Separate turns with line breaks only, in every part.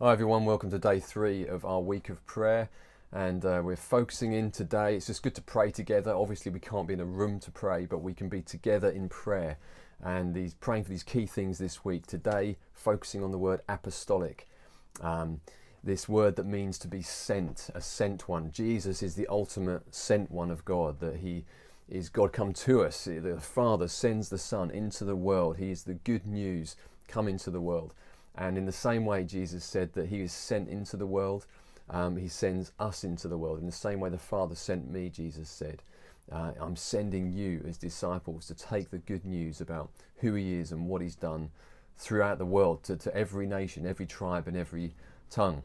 Hi everyone, welcome to day 3 of our week of prayer, and we're focusing in today. It's just good to pray together. Obviously we can't be in a room to pray, but we can be together in prayer and praying for these key things this week. Today, focusing on the word apostolic, this word that means to be sent, a sent one. Jesus is the ultimate sent one of God, that he is God come to us. The Father sends the Son into the world. He is the good news come into the world. And in the same way, Jesus said that he is sent into the world, he sends us into the world. In the same way the Father sent me, Jesus said, I'm sending you as disciples to take the good news about who he is and what he's done throughout the world, to every nation, every tribe and every tongue.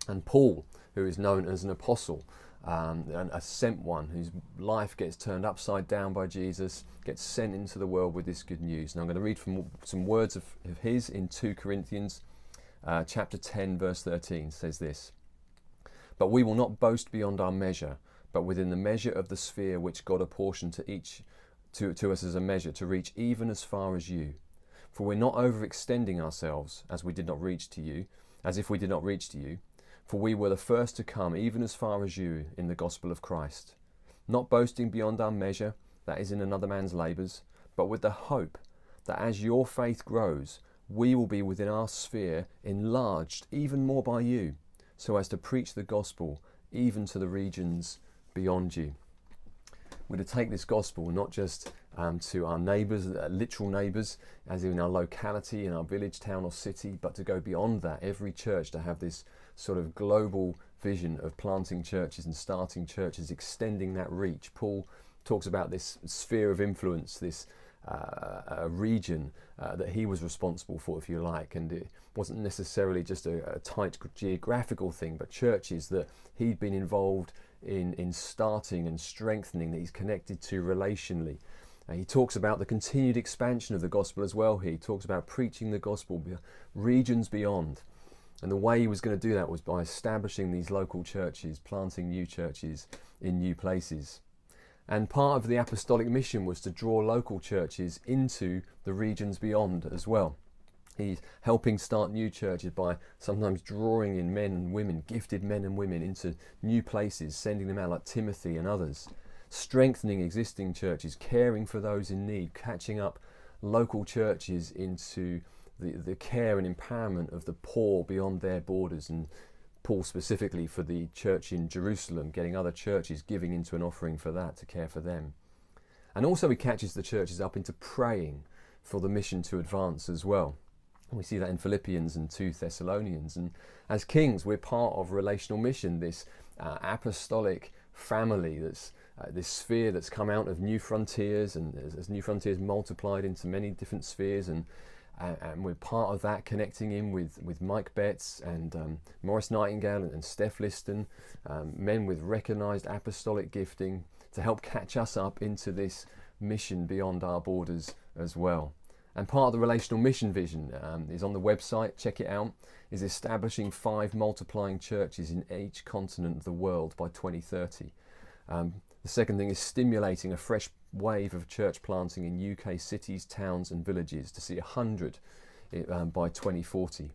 And Paul, who is known as an apostle, and a sent one whose life gets turned upside down by Jesus, gets sent into the world with this good news. And I'm going to read from some words of his in 2 Corinthians chapter 10 verse 13 says this: "But we will not boast beyond our measure, but within the measure of the sphere which God apportioned to us as a measure, to reach even as far as you. For we're not overextending ourselves, as if we did not reach to you. For we were the first to come, even as far as you, in the gospel of Christ. Not boasting beyond our measure, that is in another man's labours, but with the hope that as your faith grows, we will be within our sphere enlarged even more by you, so as to preach the gospel even to the regions beyond you." We're to take this gospel not just to our neighbours, literal neighbours, as in our locality, in our village, town or city, but to go beyond that, every church to have this sort of global vision of planting churches and starting churches, extending that reach. Paul talks about this sphere of influence, this region that he was responsible for, if you like, and it wasn't necessarily just a tight geographical thing, but churches that he'd been involved in starting and strengthening, that he's connected to relationally. He talks about the continued expansion of the gospel as well. He talks about preaching the gospel regions beyond. And the way he was going to do that was by establishing these local churches, planting new churches in new places. And part of the apostolic mission was to draw local churches into the regions beyond as well. He's helping start new churches by sometimes drawing in men and women, gifted men and women, into new places, sending them out like Timothy and others. Strengthening existing churches, caring for those in need, catching up local churches into the care and empowerment of the poor beyond their borders, and Paul specifically for the church in Jerusalem, getting other churches giving into an offering for that, to care for them. And also he catches the churches up into praying for the mission to advance as well. We see that in Philippians and 2 Thessalonians. And as kings, we're part of relational mission, this apostolic family, that's this sphere that's come out of New Frontiers, and as New Frontiers multiplied into many different spheres, and we're part of that, connecting in with Mike Betts and Maurice Nightingale and Steph Liston, men with recognised apostolic gifting, to help catch us up into this mission beyond our borders as well. And part of the relational mission vision is on the website, check it out, is establishing 5 multiplying churches in each continent of the world by 2030. The second thing is stimulating a fresh wave of church planting in UK cities, towns and villages, to see 100 by 2040.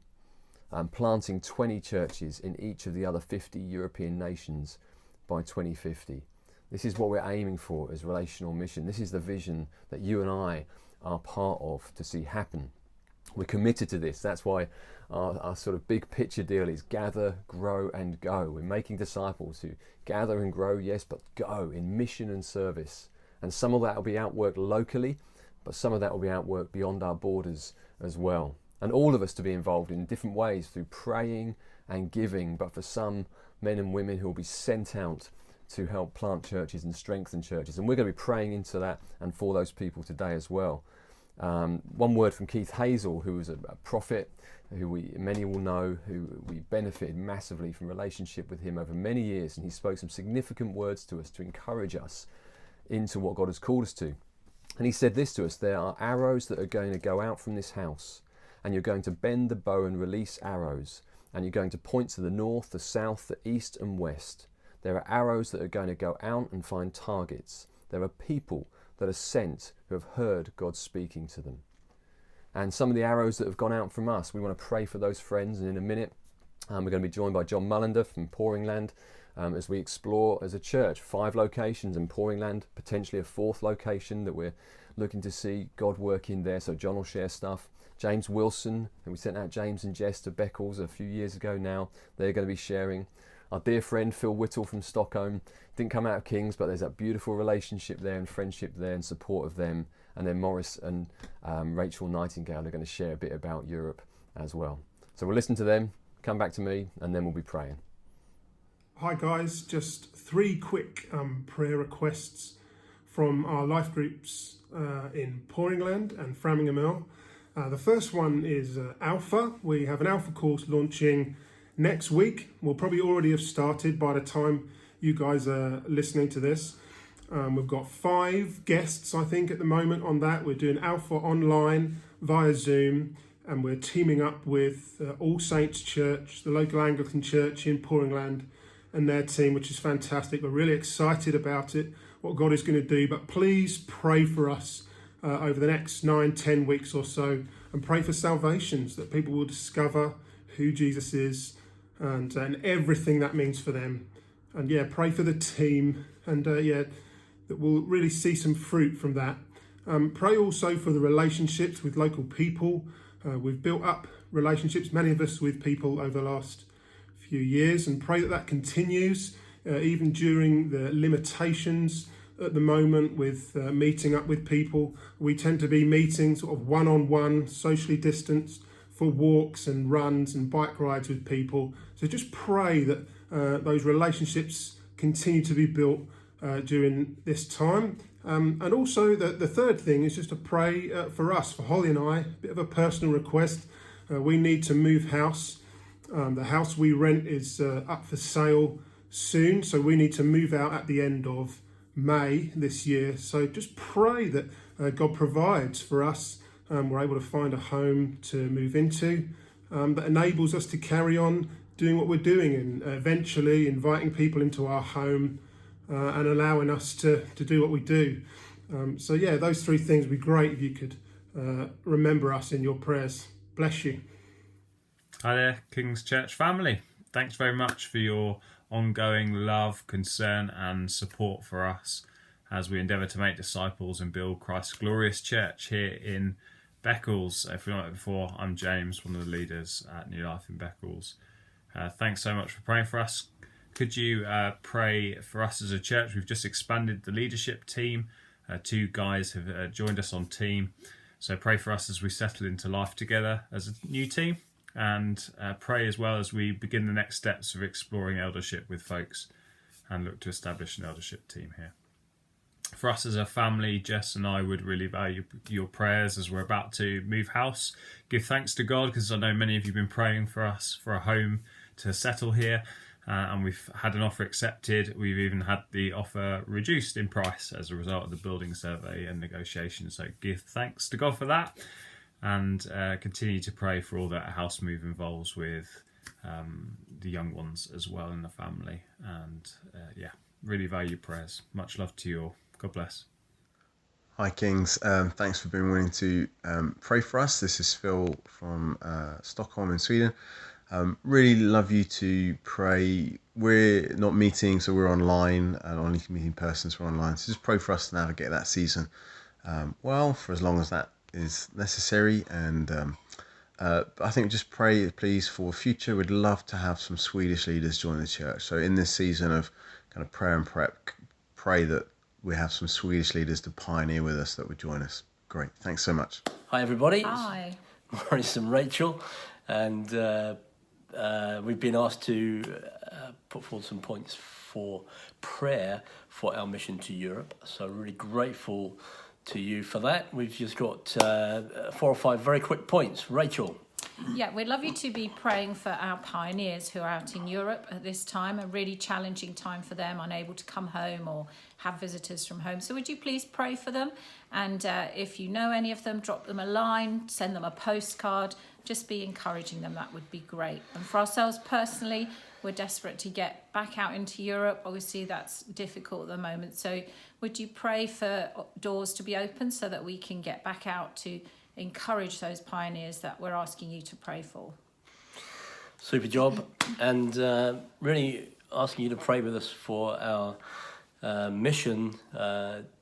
Planting 20 churches in each of the other 50 European nations by 2050. This is what we're aiming for as relational mission. This is the vision that you and I are part of to see happen. We're committed to this. That's why our sort of big picture deal is gather, grow and go. We're making disciples who gather and grow, yes, but go in mission and service. And some of that will be outworked locally, but some of that will be outworked beyond our borders as well. And all of us to be involved in different ways through praying and giving, but for some men and women who will be sent out to help plant churches and strengthen churches. And we're going to be praying into that and for those people today as well. One word from Keith Hazel, who was a prophet, who many will know, who we benefited massively from relationship with him over many years, and he spoke some significant words to us to encourage us into what God has called us to. And he said this to us: there are arrows that are going to go out from this house, and you're going to bend the bow and release arrows, and you're going to point to the north, the south, the east and west. There are arrows that are going to go out and find targets. There are people that are sent who have heard God speaking to them. And some of the arrows that have gone out from us, we want to pray for those friends, and in a minute We're going to be joined by John Mullender from Poringland as we explore as a church 5 locations in Poringland, potentially a 4th location that we're looking to see God work in there. So John will share stuff. James Wilson, and we sent out James and Jess to Beccles a few years ago now. They're going to be sharing. Our dear friend Phil Whittle from Stockholm didn't come out of Kings, but there's that beautiful relationship there and friendship there and support of them. And then Morris and Rachel Nightingale are going to share a bit about Europe as well. So we'll listen to them, come back to me, and then we'll be praying.
Hi guys, just 3 quick prayer requests from our life groups in Poringland and Framingham. The first one is Alpha. We have an Alpha course launching next week. We'll probably already have started by the time you guys are listening to this. We've got 5 guests, I think, at the moment on that. We're doing Alpha online via Zoom, and we're teaming up with All Saints Church, the local Anglican church in Poringland, and their team, which is fantastic. We're really excited about it, what God is going to do. But please pray for us over the next 9-10 weeks or so, and pray for salvations, that people will discover who Jesus is and everything that means for them. And pray for the team, and that we'll really see some fruit from that. Pray also for the relationships with local people. We've built up relationships, many of us, with people over the last few years, and pray that that continues even during the limitations at the moment with meeting up with people. We tend to be meeting sort of one-on-one, socially distanced, for walks and runs and bike rides with people. So just pray that those relationships continue to be built during this time. And also the third thing is just to pray for us, for Holly and I, a bit of a personal request. We need to move house. The house we rent is up for sale soon, so we need to move out at the end of May this year. So just pray that God provides for us. We're able to find a home to move into that enables us to carry on doing what we're doing, and eventually inviting people into our home and allowing us to do what we do. Those 3 things would be great if you could remember us in your prayers. Bless you.
Hi there, King's Church family. Thanks very much for your ongoing love, concern and support for us as we endeavour to make disciples and build Christ's glorious church here in Beccles. If you're not before, I'm James, one of the leaders at New Life in Beccles. Thanks so much for praying for us. Could you pray for us as a church? We've just expanded the leadership team. 2 guys have joined us on team. So pray for us as we settle into life together as a new team. And pray as well as we begin the next steps of exploring eldership with folks and look to establish an eldership team here. For us as a family, Jess and I would really value your prayers as we're about to move house. Give thanks to God, because I know many of you have been praying for us for a home to settle here, and we've had an offer accepted. We've even had the offer reduced in price as a result of the building survey and negotiations. So give thanks to God for that. And continue to pray for all that a house move involves with the young ones as well in the family. And really value prayers. Much love to you all. God bless.
Hi Kings, thanks for being willing to pray for us. This is Phil from Stockholm in Sweden. Really love you to pray. We're not meeting, so we're online, and only meeting persons for online. So just pray for us to navigate that season for as long as that is necessary. And I think just pray, please, for the future. We'd love to have some Swedish leaders join the church. So in this season of kind of prayer and prep, pray that we have some Swedish leaders to pioneer with us that would join us. Great. Thanks so much.
Hi, everybody.
Hi.
It's Maurice and Rachel. And we've been asked to put forward some points for prayer for our mission to Europe. So really grateful to you for that. We've just got 4 or 5 very quick points. Rachel.
Yeah, we'd love you to be praying for our pioneers who are out in Europe at this time, a really challenging time for them, unable to come home or have visitors from home. So would you please pray for them? And if you know any of them, drop them a line, send them a postcard, just be encouraging them. That would be great. And for ourselves personally, we're desperate to get back out into Europe. Obviously, that's difficult at the moment. So would you pray for doors to be open so that we can get back out to encourage those pioneers that we're asking you to pray for?
Super job. And really asking you to pray with us for our mission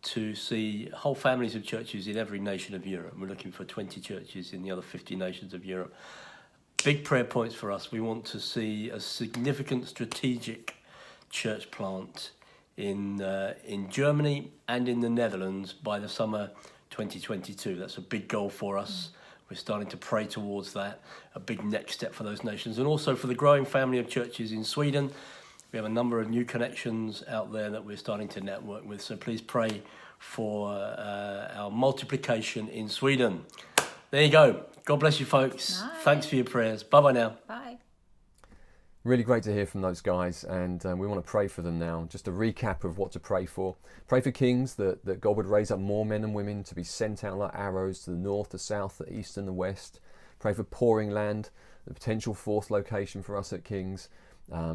to see whole families of churches in every nation of Europe. We're looking for 20 churches in the other 50 nations of Europe. Big prayer points for us. We want to see a significant strategic church plant in Germany and in the Netherlands by the summer 2022. That's a big goal for us. We're starting to pray towards that, a big next step for those nations, and also for the growing family of churches in Sweden. We have a number of new connections out there that we're starting to network with, so please pray for our multiplication in Sweden. There you go. God bless you, folks.
Bye.
Thanks for your prayers. Bye-bye now.
Bye.
Really great to hear from those guys, and we want to pray for them now. Just a recap of what to pray for. Pray for Kings, that God would raise up more men and women to be sent out like arrows to the north, the south, the east and the west. Pray for Pouring Land, the potential fourth location for us at Kings.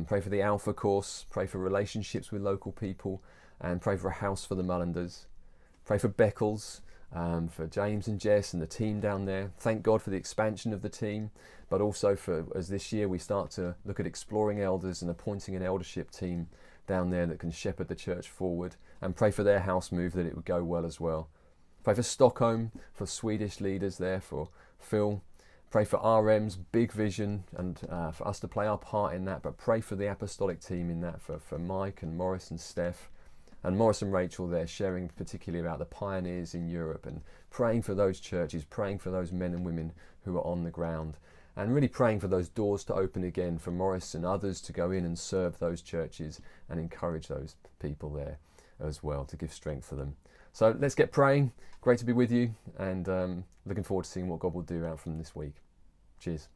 Pray for the Alpha course. Pray for relationships with local people, and pray for a house for the Mullanders. Pray for Beckles, for James and Jess and the team down there. Thank God for the expansion of the team, but also for, as this year we start to look at exploring elders and appointing an eldership team down there that can shepherd the church forward, and pray for their house move, that it would go well as well. Pray for Stockholm, for Swedish leaders there, for Phil. Pray for RM's big vision, and for us to play our part in that, but pray for the Apostolic team in that, for Mike and Morris and Steph, and Morris and Rachel there, sharing particularly about the pioneers in Europe, and praying for those churches, praying for those men and women who are on the ground, and really praying for those doors to open again for Morris and others to go in and serve those churches and encourage those people there as well, to give strength for them. So let's get praying. Great to be with you, and looking forward to seeing what God will do out from this week. Cheers.